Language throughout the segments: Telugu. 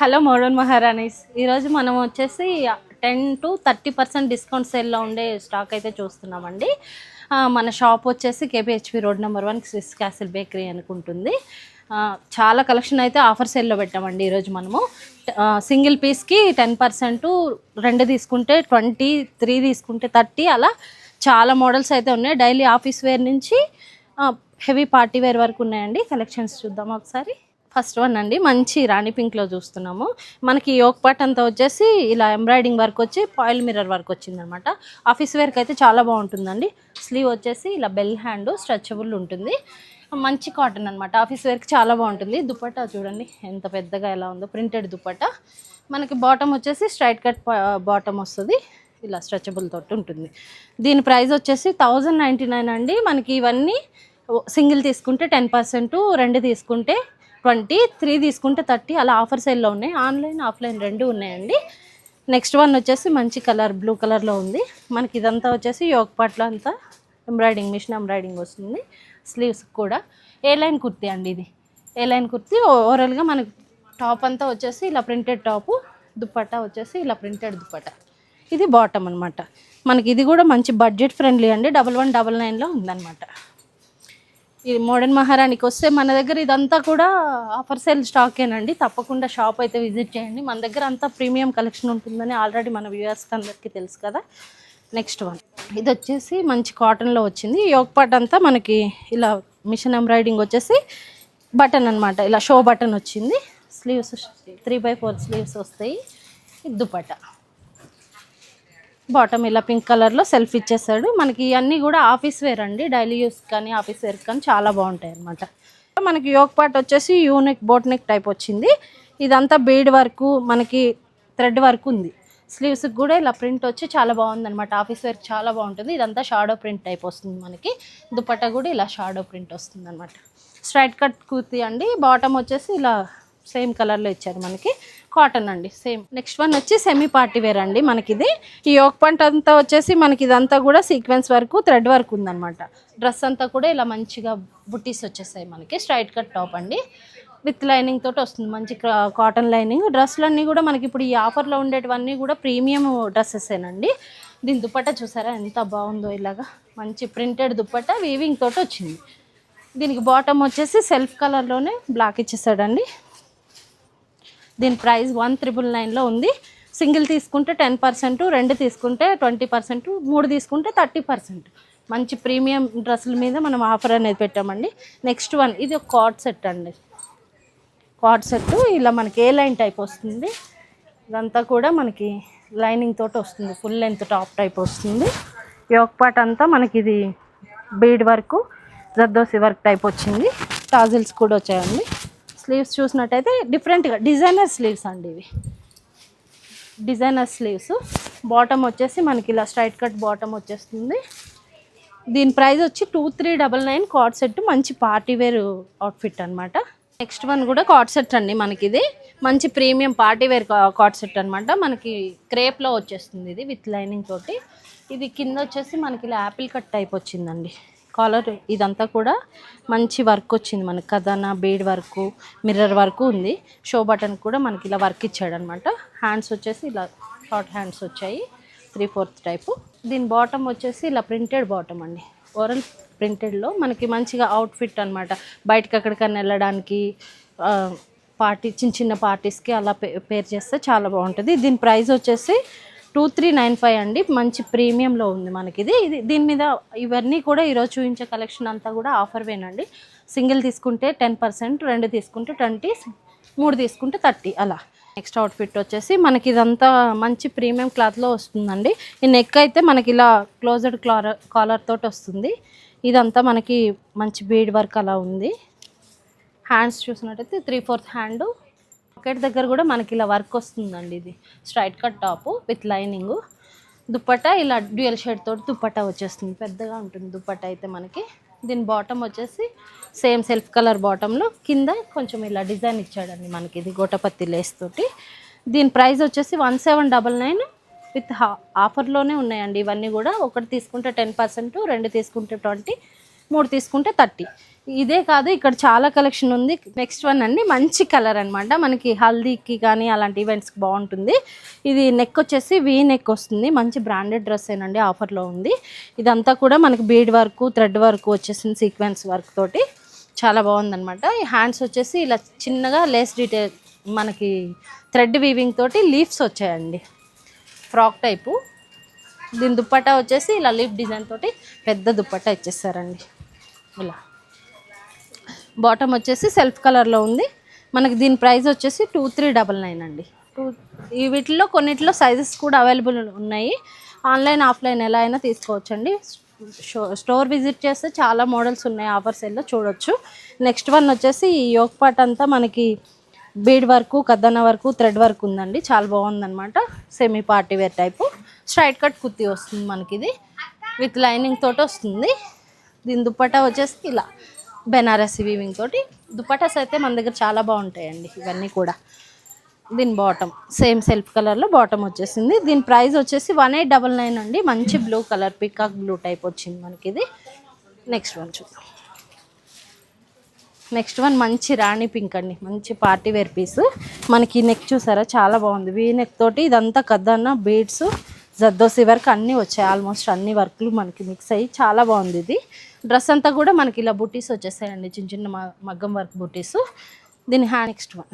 Hello modern మహారాణీస్. ఈరోజు మనం వచ్చేసి 10 to 30% డిస్కౌంట్ సేల్లో ఉండే స్టాక్ అయితే చూస్తున్నామండి. మన షాప్ వచ్చేసి KPHB road number 1 Swiss Castle bakery అనుకుంటుంది. చాలా కలెక్షన్ అయితే ఆఫర్ సేల్లో పెట్టామండి ఈరోజు మనము. సింగిల్ పీస్కి 10%, 2 తీసుకుంటే 20, 3 తీసుకుంటే 30, అలా చాలా మోడల్స్ అయితే ఉన్నాయి. డైలీ ఆఫీస్ వేర్ నుంచి హెవీ పార్టీ వేర్ వరకు ఉన్నాయండి. కలెక్షన్స్ చూద్దాం ఒకసారి. ఫస్ట్ వన్ అండి, మంచి రాణి పింక్లో చూస్తున్నాము. మనకి యోక్ పార్ట్ అంతా వచ్చేసి ఇలా ఎంబ్రాయిడింగ్ వర్క్ వచ్చి ఫాయిల్ మిర్రర్ వర్క్ వచ్చిందనమాట. ఆఫీస్ వేర్కి అయితే చాలా బాగుంటుందండి. స్లీవ్ వచ్చేసి ఇలా బెల్ హ్యాండ్ స్ట్రెచబుల్ ఉంటుంది. మంచి కాటన్ అనమాట. ఆఫీస్ వేర్కి చాలా బాగుంటుంది. దుపట్టా చూడండి ఎంత పెద్దగా ఎలా ఉందో, ప్రింటెడ్ దుపట్టా. మనకి బాటమ్ వచ్చేసి స్ట్రైట్ కట్ బాటమ్ వస్తుంది, ఇలా స్ట్రెచబుల్ తోటి ఉంటుంది. దీని ప్రైస్ వచ్చేసి 1099 అండి. మనకి ఇవన్నీ సింగిల్ తీసుకుంటే 10%, 2 తీసుకుంటే 20, 3 తీసుకుంటే 30, అలా ఆఫర్ సేల్లో ఉన్నాయి. ఆన్లైన్ ఆఫ్లైన్ రెండు ఉన్నాయండి. నెక్స్ట్ వన్ వచ్చేసి మంచి కలర్ బ్లూ కలర్లో ఉంది. మనకి ఇదంతా వచ్చేసి యోక్ పార్ట్లో అంతా ఎంబ్రాయిడింగ్, మిషన్ ఎంబ్రాయిడింగ్ వస్తుంది. స్లీవ్స్ కూడా ఏ లైన్ కుర్తీ అండి. ఇది ఏ లైన్ కుర్తీ. ఓవరాల్గా మనకి టాప్ అంతా వచ్చేసి ఇలా ప్రింటెడ్ టాపు, దుపట్టా వచ్చేసి ఇలా ప్రింటెడ్ దుపట్టా. ఇది బాటమ్ అనమాట. మనకి ఇది కూడా మంచి బడ్జెట్ ఫ్రెండ్లీ అండి. 1199లో ఉందన్నమాట. ఇది మోడర్న్ మహారాణికి వస్తే మన దగ్గర ఇదంతా కూడా ఆఫర్ సేల్ స్టాకేనండి. తప్పకుండా షాప్ అయితే విజిట్ చేయండి. మన దగ్గర అంతా ప్రీమియం కలెక్షన్ ఉంటుందని ఆల్రెడీ మన వ్యూవర్స్కి అందరికీ తెలుసు కదా. నెక్స్ట్ వన్, ఇది వచ్చేసి మంచి కాటన్లో వచ్చింది. యోక్ పార్ట్ అంతా మనకి ఇలా మిషన్ ఎంబ్రాయిడింగ్ వచ్చేసి బటన్ అనమాట, ఇలా షో బటన్ వచ్చింది. స్లీవ్స్ 3/4 స్లీవ్స్ వస్తాయి. దుపట్టా బాటమ్ ఇలా పింక్ కలర్లో సెల్ఫ్ ఇచ్చేసాడు. మనకి ఇవన్నీ కూడా ఆఫీస్ వేర్ అండి. డైలీ యూస్ కానీ ఆఫీస్ వేర్ కానీ చాలా బాగుంటాయి అనమాట. మనకి యోక్ పార్ట్ వచ్చేసి యూనెక్ బోట్ నెక్ టైప్ వచ్చింది. ఇదంతా బీడ్ వర్క్, మనకి థ్రెడ్ వర్క్ ఉంది. స్లీవ్స్కి కూడా ఇలా ప్రింట్ వచ్చి చాలా బాగుందన్నమాట. ఆఫీస్ వేర్ చాలా బాగుంటుంది. ఇదంతా షాడో ప్రింట్ టైప్ వస్తుంది మనకి. దుపట్టా కూడా ఇలా షాడో ప్రింట్ వస్తుంది అనమాట. స్ట్రైట్ కట్ కుర్తీ అండి. బాటమ్ వచ్చేసి ఇలా సేమ్ కలర్లో ఇచ్చారు మనకి. కాటన్ అండి సేమ్. నెక్స్ట్ వన్ వచ్చి సెమీ పార్టీ వేర్ అండి. మనకి ఇది ఈ యోక్ పార్ట్ అంతా వచ్చేసి మనకి ఇదంతా కూడా సీక్వెన్స్ వరకు థ్రెడ్ వర్క్ ఉందన్నమాట. డ్రెస్ అంతా కూడా ఇలా మంచిగా బుట్టీస్ వచ్చేసాయి మనకి. స్ట్రైట్ కట్ టాప్ అండి, విత్ లైనింగ్ తోటి వస్తుంది. మంచి కాటన్ లైనింగ్. డ్రెస్లన్నీ కూడా మనకి ఇప్పుడు ఈ ఆఫర్లో ఉండేటివన్నీ కూడా ప్రీమియం డ్రెస్సెసేనండి. దీని దుపట్టా చూసారా ఎంత బాగుందో. ఇలాగా మంచి ప్రింటెడ్ దుపట్టా వీవింగ్ తోటి వచ్చింది. దీనికి బాటమ్ వచ్చేసి సెల్ఫ్ కలర్లోనే బ్లాక్ ఇచ్చేసాడండి. దీని ప్రైస్ 1999లో ఉంది. సింగిల్ తీసుకుంటే 10%, 2 తీసుకుంటే 20%, 3 తీసుకుంటే 30%. మంచి ప్రీమియం డ్రెస్సుల మీద మనం ఆఫర్ అనేది పెట్టామండి. నెక్స్ట్ వన్, ఇది ఒక కార్డ్ సెట్ అండి. కార్డ్ సెట్ ఇలా మనకి ఏ లైన్ టైప్ వస్తుంది. ఇదంతా కూడా మనకి లైనింగ్ తోటి వస్తుంది. ఫుల్ లెంత్ టాప్ టైప్ వస్తుంది. యోక్ పార్ట్ అంతా మనకి ఇది bead work, zardozi work type వచ్చింది. టాజిల్స్ కూడా వచ్చాయండి. స్లీవ్స్ చూసినట్టయితే డిఫరెంట్గా డిజైనర్ స్లీవ్స్ అండి. ఇవి డిజైనర్ స్లీవ్స్. బాటమ్ వచ్చేసి మనకి ఇలా స్ట్రైట్ కట్ బాటమ్ వచ్చేస్తుంది. దీని ప్రైస్ వచ్చి 2399 కార్డ్ సెట్. మంచి పార్టీ వేర్ అవుట్ఫిట్ అనమాట. నెక్స్ట్ వన్ కూడా కార్డ్ సెట్ అండి. మనకి ఇది మంచి premium party wear coord set అనమాట. మనకి క్రేప్లో వచ్చేస్తుంది ఇది విత్ లైనింగ్ తోటి. ఇది కింద వచ్చేసి మనకి ఇలా యాపిల్ కట్ టైప్ వచ్చిందండి. కాలర్ ఇదంతా కూడా మంచి వర్క్ వచ్చింది మనకి. కథానా బీడ్ వర్క్, మిర్రర్ వర్క్ ఉంది. షో బటన్ కూడా మనకి ఇలా వర్క్ ఇచ్చాడనమాట. హ్యాండ్స్ వచ్చేసి ఇలా షార్ట్ హ్యాండ్స్ వచ్చాయి, 3/4 టైపు. దీని బాటమ్ వచ్చేసి ఇలా ప్రింటెడ్ బాటమ్ అండి. ఓరల్ ప్రింటెడ్లో మనకి మంచిగా అవుట్ఫిట్ అనమాట. బయటకు ఎక్కడికైనా వెళ్ళడానికి, పార్టీ చిన్న చిన్న పార్టీస్కి అలా పేర్ చేస్తే చాలా బాగుంటుంది. దీని ప్రైస్ వచ్చేసి 2395 అండి. మంచి ప్రీమియంలో ఉంది మనకి ఇది. దీని మీద ఇవన్నీ కూడా ఈరోజు చూపించే కలెక్షన్ అంతా కూడా ఆఫర్ వేనండి. సింగిల్ తీసుకుంటే 10%, 2 తీసుకుంటే 20, 3 తీసుకుంటే 30, అలా. నెక్స్ట్ అవుట్ఫిట్ వచ్చేసి మనకి ఇదంతా మంచి ప్రీమియం క్లాత్లో వస్తుందండి. ఈ నెక్ అయితే మనకి ఇలా క్లోజ్డ్ కాలర్ తోటి వస్తుంది. ఇదంతా మనకి మంచి బీడ్ వర్క్ అలా ఉంది. హ్యాండ్స్ చూసినట్టయితే 3/4 హ్యాండ్. పాకెట్ దగ్గర కూడా మనకి ఇలా వర్క్ వస్తుందండి. ఇది straight cut top with lining. Dupatta ఇలా డ్యూయల్ షేడ్ తోటి దుపట్టా వచ్చేస్తుంది. పెద్దగా ఉంటుంది దుపట్టా అయితే మనకి. దీని బాటమ్ వచ్చేసి సేమ్ సెల్ఫ్ కలర్ బాటంలో కింద కొంచెం ఇలా డిజైన్ ఇచ్చాడండి మనకి. ఇది గోటపత్తి లేస్ తోటి. దీని ప్రైస్ వచ్చేసి 1799 విత్ ఆఫర్లోనే ఉన్నాయండి ఇవన్నీ కూడా. ఒకటి తీసుకుంటే 10%, 2 తీసుకుంటే 20, 3 తీసుకుంటే 30. ఇదే కాదు, ఇక్కడ చాలా కలెక్షన్ ఉంది. నెక్స్ట్ వన్ అండి, మంచి కలర్ అనమాట, మనకి హల్దీకి కానీ అలాంటి ఈవెంట్స్కి బాగుంటుంది. ఇది నెక్ వచ్చేసి వీ నెక్ వస్తుంది, మంచి బ్రాండెడ్ డ్రెస్ ఏనండి, ఆఫర్లో ఉంది. ఇదంతా కూడా మనకి బీడ్ వర్క్, థ్రెడ్ వర్క్ వచ్చేసింది, సీక్వెన్స్ వర్క్ తోటి చాలా బాగుందనమాట. ఈ హ్యాండ్స్ వచ్చేసి ఇలా చిన్నగా లేస్ డీటెయిల్, మనకి థ్రెడ్ వీవింగ్ తోటి లీఫ్స్ వచ్చాయండి, ఫ్రాక్ టైపు. దీని దుప్పట్టా వచ్చేసి ఇలా లీఫ్ డిజైన్ తోటి పెద్ద దుప్పట్టా ఇచ్చేస్తారండి. ఇలా బాటమ్ వచ్చేసి సెల్ఫ్ కలర్లో ఉంది. మనకి దీని ప్రైస్ వచ్చేసి 2399 అండి. ఈ వీటిలో కొన్నిట్లో సైజెస్ కూడా అవైలబుల్ ఉన్నాయి. ఆన్లైన్ ఆఫ్లైన్ ఎలా అయినా తీసుకోవచ్చండి. స్టోర్ విజిట్ చేస్తే చాలా మోడల్స్ ఉన్నాయి, ఆఫర్ సేల్లో చూడొచ్చు. నెక్స్ట్ వన్ వచ్చేసి ఈ యోక్ పార్ట్ అంతా మనకి బీడ్ వర్క్, కద్దన వర్క్, థ్రెడ్ వర్క్ ఉందండి, చాలా బాగుందన్నమాట. Semi party wear type straight cut kurti వస్తుంది మనకి, ఇది విత్ లైనింగ్ తోటి వస్తుంది. దీని దుప్పట్టా వచ్చేసి ఇలా బెనారసి వీవింగ్ తోటి. దుప్పటాస్ అయితే మన దగ్గర చాలా బాగుంటాయండి ఇవన్నీ కూడా. దీని బాటమ్ సేమ్ సెల్ఫ్ కలర్లో బాటమ్ వచ్చేసింది. దీని ప్రైస్ వచ్చేసి 1899 అండి. మంచి blue colour, peacock blue type వచ్చింది మనకి ఇది. నెక్స్ట్ వన్ చూద్దాం. నెక్స్ట్ వన్ మంచి రాణి పింక్ అండి, మంచి పార్టీ వేర్ పీస్. మనకి నెక్ చూసారా చాలా బాగుంది, వీ నెక్ తోటి. ఇదంతా కద్దన్న బీడ్స్, జద్దోసి వర్క్ అన్నీ వచ్చాయి, ఆల్మోస్ట్ అన్ని వర్క్లు మనకి మిక్స్ అయ్యి చాలా బాగుంది. ఇది డ్రెస్ అంతా కూడా మనకి ఇలా బుటీస్ వచ్చేసాయండి, చిన్న చిన్న మగ్గం వర్క్ బుటీస్. దీని హ్యాండ్. నెక్స్ట్ వన్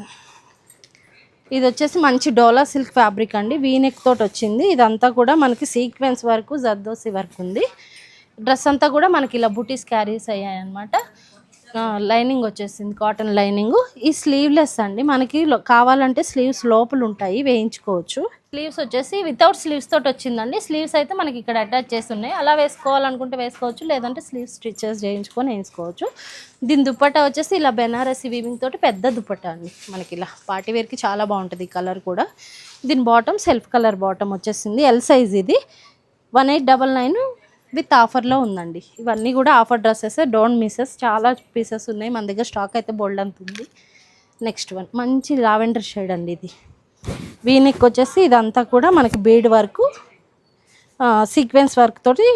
ఇది వచ్చేసి మంచి డోలా సిల్క్ ఫ్యాబ్రిక్ అండి, వీ నెక్ తోటి వచ్చింది. ఇదంతా కూడా మనకి సీక్వెన్స్ వర్క్, జద్దోసి వర్క్ ఉంది. డ్రెస్ అంతా కూడా మనకి ఇలా బుటీస్ క్యారీస్ అయ్యాయి అనమాట. లైనింగ్ వచ్చేసింది, కాటన్ లైనింగ్. ఈ స్లీవ్లెస్ అండి, మనకి కావాలంటే స్లీవ్స్ లోపల ఉంటాయి, వేయించుకోవచ్చు. స్లీవ్స్ వచ్చేసి వితౌట్ స్లీవ్స్ తోటి వచ్చిందండి. స్లీవ్స్ అయితే మనకి ఇక్కడ అటాచ్ చేసి ఉన్నాయి, అలా వేసుకోవాలనుకుంటే వేసుకోవచ్చు, లేదంటే స్లీవ్స్ స్టిచెస్ చేయించుకొని వేసుకోవచ్చు. దీని దుప్పట్టా వచ్చేసి ఇలా బెనారసి వీవింగ్ తోటి పెద్ద దుప్పట్టా అండి, మనకి ఇలా పార్టీ వేర్కి చాలా బాగుంటుంది ఈ కలర్ కూడా. దీని బాటమ్ సెల్ఫ్ కలర్ బాటమ్ వచ్చేసింది, ఎల్ సైజ్. ఇది 1899 విత్ ఆఫర్లో ఉందండి. ఇవన్నీ కూడా ఆఫర్ డ్రెస్సెస్, డోంట్ మిస్సెస్. చాలా పీసెస్ ఉన్నాయి మన దగ్గర, స్టాక్ అయితే బోల్డ్ అంత ఉంది. నెక్స్ట్ వన్ మంచి లావెండర్ షేడ్ అండి, ఇది వీనెక్ వచ్చేసి. ఇదంతా కూడా మనకి బీడ్ వర్క్, సీక్వెన్స్ వర్క్ తోటి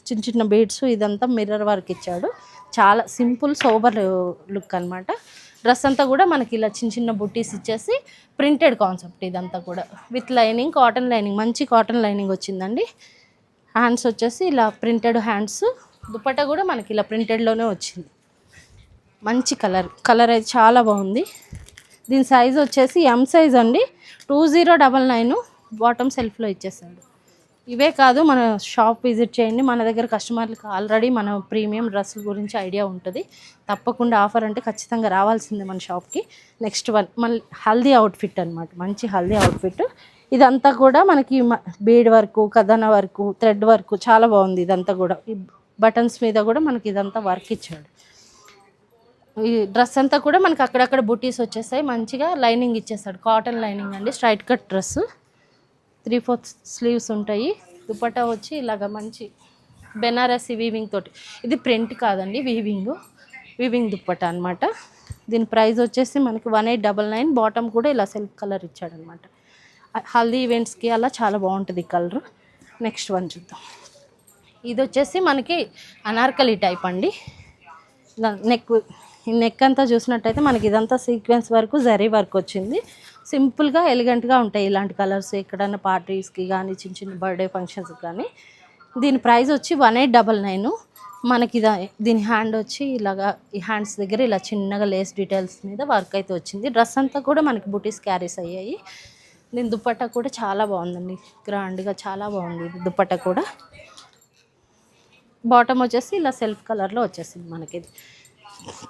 చిన్న చిన్న బీడ్స్, ఇదంతా మిర్రర్ వర్క్ ఇచ్చాడు. చాలా సింపుల్ సోబర్ లుక్ అనమాట. డ్రెస్ అంతా కూడా మనకి ఇలా చిన్న చిన్న బుట్టీస్ ఇచ్చేసి ప్రింటెడ్ కాన్సెప్ట్. ఇదంతా కూడా విత్ లైనింగ్, కాటన్ లైనింగ్, మంచి కాటన్ లైనింగ్ వచ్చిందండి. హ్యాండ్స్ వచ్చేసి ఇలా ప్రింటెడ్ హ్యాండ్స్. దుపట్టా కూడా మనకి ఇలా ప్రింటెడ్లోనే వచ్చింది. మంచి కలర్ అయితే చాలా బాగుంది. దీని సైజ్ వచ్చేసి ఎం సైజ్ అండి, 2099. బాటమ్ సెల్ఫ్లో ఇచ్చేసాడు. ఇవే కాదు, మన షాప్ విజిట్ చేయండి. మన దగ్గర కస్టమర్లకు ఆల్రెడీ మన ప్రీమియం డ్రెస్సుల గురించి ఐడియా ఉంటుంది. తప్పకుండా ఆఫర్ అంటే ఖచ్చితంగా రావాల్సిందే మన షాప్కి. నెక్స్ట్ వన్ మళ్ళీ హల్దీ అవుట్ఫిట్ అనమాట, మంచి హల్దీ అవుట్ఫిట్. ఇదంతా కూడా మనకి బీడ్ వర్క్, కథన వర్క్, థ్రెడ్ వర్క్ చాలా బాగుంది. ఇదంతా కూడా ఈ బటన్స్ మీద కూడా మనకి ఇదంతా వర్క్ ఇచ్చాడు. ఈ డ్రెస్ అంతా కూడా మనకి అక్కడక్కడ బుటీస్ వచ్చేసాయి, మంచిగా లైనింగ్ ఇచ్చేసాడు, కాటన్ లైనింగ్ అండి. స్ట్రైట్ కట్ డ్రెస్, 3/4 స్లీవ్స్ ఉంటాయి. దుపట్టా వచ్చి ఇలాగ మంచి బెనారసి వీవింగ్ తోటి. ఇది ప్రింట్ కాదండి, వీవింగ్ దుపట్టా అనమాట. దీని ప్రైస్ వచ్చేసి మనకి 1899. బాటమ్ కూడా ఇలా సెల్ఫ్ కలర్ ఇచ్చాడనమాట. హల్దీ ఈవెంట్స్కి అలా చాలా బాగుంటుంది ఈ కలర్. నెక్స్ట్ వన్ చూద్దాం. ఇది వచ్చేసి మనకి అనార్కలి టైప్ అండి. నెక్ అంతా చూసినట్టయితే మనకి ఇదంతా సీక్వెన్స్ వర్క్, జరీ వర్క్ వచ్చింది. సింపుల్గా ఎలిగెంట్గా ఉంటాయి ఇలాంటి కలర్స్, ఎక్కడైనా పార్టీస్కి కానీ చిన్న చిన్న బర్త్డే ఫంక్షన్స్కి కానీ. దీని ప్రైస్ వచ్చి 1899. మనకి దీని హ్యాండ్ వచ్చి ఇలాగా, ఈ హ్యాండ్స్ దగ్గర ఇలా చిన్నగా లేస్ డీటెయిల్స్ మీద వర్క్ అయితే వచ్చింది. డ్రెస్ అంతా కూడా మనకి బుటీస్ క్యారీస్ అయ్యాయి. దీని దుపట్టా కూడా చాలా బాగుందండి, గ్రాండ్గా చాలా బాగుంది. ఇది దుపట్టా కూడా. బాటమ్ వచ్చేసి ఇలా సెల్ఫ్ కలర్లో వచ్చేసింది మనకి. ఇది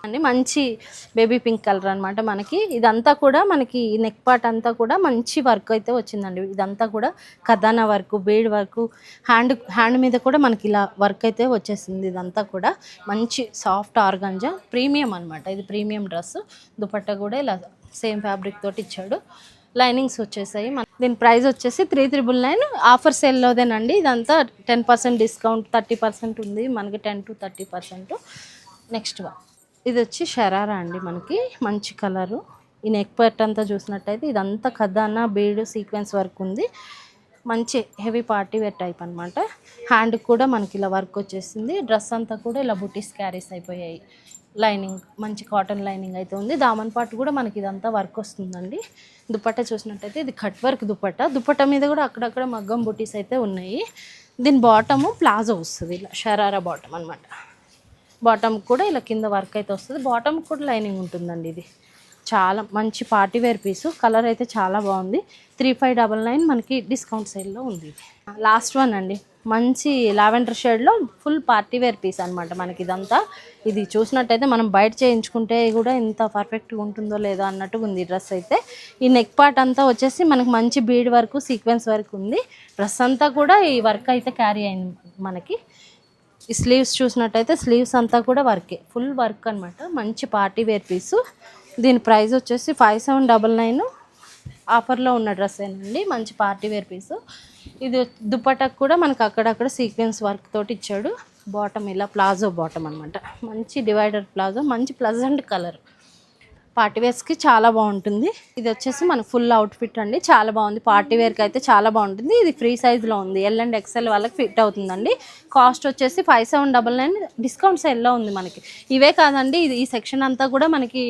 అండి మంచి బేబీ పింక్ కలర్ అనమాట మనకి. ఇదంతా కూడా మనకి నెక్ పార్ట్ అంతా కూడా మంచి వర్క్ అయితే వచ్చిందండి. ఇదంతా కూడా కథానా వర్క్, బీడ్ వర్క్, హ్యాండ్ మీద కూడా మనకి ఇలా వర్క్ అయితే వచ్చేసింది. ఇదంతా కూడా మంచి సాఫ్ట్ ఆర్గాంజా, ప్రీమియం అనమాట. ఇది ప్రీమియం డ్రెస్. దుపట్టా కూడా ఇలా సేమ్ ఫ్యాబ్రిక్ తోటి ఇచ్చాడు. లైనింగ్స్ వచ్చేసాయి. దీని ప్రైస్ వచ్చేసి 3399. ఆఫర్ సేల్లోదేనండి. ఇదంతా 10% డిస్కౌంట్, 30% ఉంది మనకి, 10 to 30%. నెక్స్ట్ వన్ ఇది వచ్చి షరారా అండి, మనకి మంచి కలరు. ఈ నెక్ పార్ట్ అంతా చూసినట్టయితే ఇదంతా కథానా బీడ్ సీక్వెన్స్ వర్క్ ఉంది. మంచి హెవీ పార్టీ వేర్ టైప్ అనమాట. హ్యాండ్ కూడా మనకి ఇలా వర్క్ వచ్చేసింది. డ్రెస్ అంతా కూడా ఇలా బుటీస్ క్యారీస్ అయిపోయాయి. లైనింగ్ మంచి కాటన్ లైనింగ్ అయితే ఉంది. దామన్ పాటు కూడా మనకి ఇదంతా వర్క్ వస్తుందండి. దుపట్టా చూసినట్టయితే ఇది కట్ వర్క్ దుపట్టా మీద కూడా అక్కడక్కడ మగ్గం బుటీస్ అయితే ఉన్నాయి. దీని బాటము ప్లాజో వస్తుంది, ఇలా షరారా బాటమ్ అనమాట. బాటమ్ కూడా ఇలా కింద వర్క్ అయితే వస్తుంది. బాటమ్ కూడా లైనింగ్ ఉంటుందండి. ఇది చాలా మంచి పార్టీ వేర్ పీసు. కలర్ అయితే చాలా బాగుంది. 3599 మనకి డిస్కౌంట్ సేల్లో ఉంది. లాస్ట్ వన్ అండి, మంచి లావెండర్ షేడ్లో ఫుల్ పార్టీ వేర్ పీస్ అనమాట. మనకి ఇదంతా ఇది చూసినట్టయితే మనం బయట చేయించుకుంటే కూడా ఇంత పర్ఫెక్ట్గా ఉంటుందో లేదో అన్నట్టుగా ఉంది డ్రెస్ అయితే. ఈ నెక్ పార్ట్ అంతా వచ్చేసి మనకి మంచి బీడ్ వర్క్, సీక్వెన్స్ వర్క్ ఉంది. డ్రెస్ అంతా కూడా ఈ వర్క్ అయితే క్యారీ అయింది మనకి. ఈ స్లీవ్స్ చూసినట్టయితే స్లీవ్స్ అంతా కూడా వర్కే, ఫుల్ వర్క్ అనమాట. మంచి పార్టీ వేర్ పీసు. దీని ప్రైస్ వచ్చేసి 5799. ఆఫర్లో ఉన్న డ్రెస్ ఏనండి, మంచి పార్టీ వేర్ పీసు. ఇది దుపట్టాకు కూడా మనకు అక్కడక్కడ సీక్వెన్స్ వర్క్ తోటి ఇచ్చాడు. బాటమ్ ఇలా ప్లాజో బాటమ్ అనమాట. మంచి డివైడర్ ప్లాజో, మంచి ప్లజెంట్ కలర్. పార్టీ వేర్స్కి చాలా బాగుంటుంది. ఇది వచ్చేసి మనకు ఫుల్ అవుట్ఫిట్ అండి, చాలా బాగుంది. పార్టీ వేర్కి అయితే చాలా బాగుంటుంది. ఇది ఫ్రీ సైజ్లో ఉంది, ఎల్ అండ్ ఎక్స్ఎల్ వాళ్ళకి ఫిట్ అవుతుందండి. కాస్ట్ వచ్చేసి 5799. డిస్కౌంట్ సేల్లో ఉంది మనకి. ఇవే కాదండి, ఇది ఈ సెక్షన్ అంతా కూడా మనకి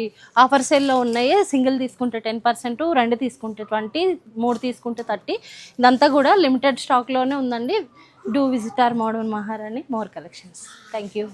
ఆఫర్ సేల్లో ఉన్నాయి. సింగిల్ తీసుకుంటే 10%, 2 తీసుకుంటే 20, 3 తీసుకుంటే 30. ఇదంతా కూడా లిమిటెడ్ స్టాక్లోనే ఉందండి. డూ విజిట్ అవర్ మోడర్న్ మహారాణి మోర్ కలెక్షన్స్. Thank you.